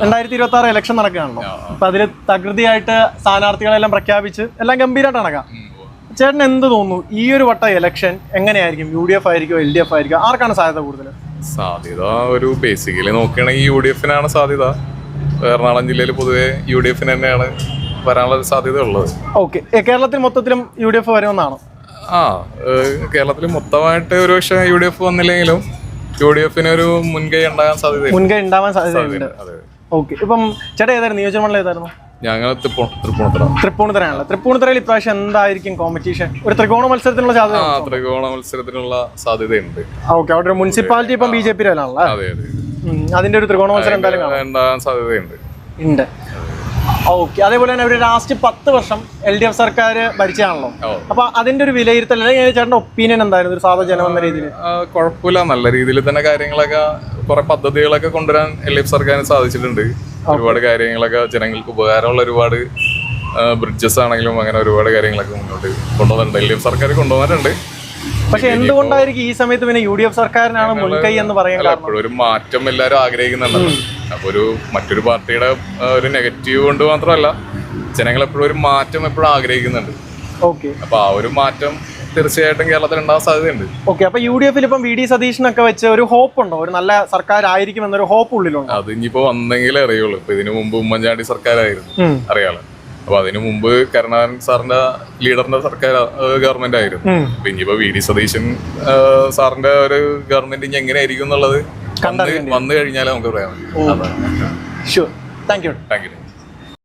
2026 election നടക്കുകയാണല്ലോ. അപ്പൊ അതില് തകൃതിയായിട്ട് സ്ഥാനാർത്ഥികളെല്ലാം പ്രഖ്യാപിച്ച് എല്ലാം ഗംഭീരമായിട്ട് നടക്കാം. ചേട്ടൻ എന്ത് തോന്നുന്നു, ഈ ഒരു വട്ട ഇലക്ഷൻ എങ്ങനെയായിരിക്കും? UDF ആയിരിക്കും, LDF ആയിരിക്കും, ആർക്കാണ് സാധ്യത കൂടുതൽ? സാധ്യത ഒരു ബേസിക്കലി നോക്കുകയാണെങ്കിൽ UDF-നാണ് സാധ്യത. എറണാകുളം ജില്ലയിൽ പൊതുവെ UDF തന്നെയാണ് വരാനുള്ള സാധ്യത ഉള്ളത്. ഓക്കെ, കേരളത്തിൽ മൊത്തത്തിലും UDF വരുമെന്നാണ്? കേരളത്തിൽ മൊത്തമായിട്ട് ഒരു പക്ഷേ UDF വന്നില്ലെങ്കിലും UDF-ന് ഒരു മുൻകൈ ഉണ്ടാകാൻ സാധ്യതയുണ്ട്. ഓക്കെ, ഇപ്പം ചേട്ടാ ഏതായിരുന്നു നിയോജകമണ്ഡലം? ഏതായിരുന്നു? ഞങ്ങൾ തൃപ്പൂണിത്തറയാണല്ലോ. തൃപ്പൂണിത്തറയിൽ ഇപ്രാവശ്യം എന്തായിരിക്കും കോമ്പറ്റീഷൻ? ഒരു ത്രികോണ മത്സരത്തിനുള്ള സാധ്യത? ത്രികോണ മത്സരത്തിനുള്ള സാധ്യതയുണ്ട്. ഓക്കെ, അവിടെ ഒരു മുനിസിപ്പാലിറ്റി ഇപ്പം BJP-യിലാണല്ലോ. അതിന്റെ ഒരു ത്രികോണ മത്സരം എന്തായാലും ഉണ്ടാകാൻ സാധ്യതയുണ്ട്. ഓക്കെ, അതേപോലെ തന്നെ ഒരു ലാസ്റ്റ് 10 വർഷം LDF സർക്കാർ ഭരിച്ചാണല്ലോ. അപ്പൊ അതിന്റെ ഒരു വിലയിരുത്തൽ, ചേട്ടന്റെ ഒപ്പീനിയൻ എന്തായിരുന്നു ഒരു സാധാരണ ജനം എന്ന രീതിയിൽ? കുഴപ്പമില്ല, നല്ല രീതിയിൽ തന്നെ കാര്യങ്ങളൊക്കെ കുറെ പദ്ധതികളൊക്കെ കൊണ്ടുവരാൻ LDF സർക്കാരിന് സാധിച്ചിട്ടുണ്ട്. ഒരുപാട് കാര്യങ്ങളൊക്കെ ജനങ്ങൾക്ക് ഉപകാരമുള്ള ഒരുപാട് ബ്രിഡ്ജസ് ആണെങ്കിലും അങ്ങനെ ഒരുപാട് കാര്യങ്ങളൊക്കെ മുന്നോട്ട് കൊണ്ടുവന്നിട്ടുണ്ട്. LDF സർക്കാർ കൊണ്ടുവന്നിട്ടുണ്ട്. പക്ഷെ എന്തുകൊണ്ടായിരിക്കും ഈ സമയത്ത് പിന്നെ UDF സർക്കാരിനാണ് മുൻകൈ എന്ന് പറയാൻ കാരണം? ഒരു മാറ്റം എല്ലാവരും ആഗ്രഹിക്കുന്നുണ്ടല്ലോ. അപ്പൊ മറ്റൊരു പാർട്ടിയുടെ ഒരു നെഗറ്റീവ് കൊണ്ട് മാത്രമല്ല, ജനങ്ങൾ എപ്പോഴും ഒരു മാറ്റം എപ്പോഴും ആഗ്രഹിക്കുന്നുണ്ട്. ഓക്കെ, അപ്പൊ ആ ഒരു മാറ്റം തീർച്ചയായിട്ടും കേരളത്തിൽ ഉണ്ടാകാൻ സാധ്യതയുണ്ട്. ഓക്കെ, അപ്പൊ UDF-ൽ ഇപ്പം VD സതീശനൊക്കെ വെച്ച് ഒരു ഹോപ്പ് ഉണ്ടോ? ഒരു നല്ല സർക്കാർ ആയിരിക്കും എന്നൊരു ഹോപ്പ് ഉള്ളിലുണ്ടോ? അത് ഇനിയിപ്പോ വന്നെങ്കിലേ അറിയുള്ളൂ. ഇപ്പൊ ഇതിനു മുമ്പ് ഉമ്മൻചാണ്ടി സർക്കാരായിരുന്നു, അറിയാലോ. അപ്പൊ അതിനു മുമ്പ് കരുണാകരൻ സാറിന്റെ ലീഡറിന്റെ സർക്കാർ ഗവൺമെന്റ് ആയിരുന്നു. അപ്പൊ ഇനിയിപ്പോ VD സതീശൻ സാറിന്റെ ഒരു ഗവൺമെന്റ് ഇനി എങ്ങനെയായിരിക്കും എന്നുള്ളത് വന്നു കഴിഞ്ഞാലേ നമുക്ക് പറയാം. Sure, thank you.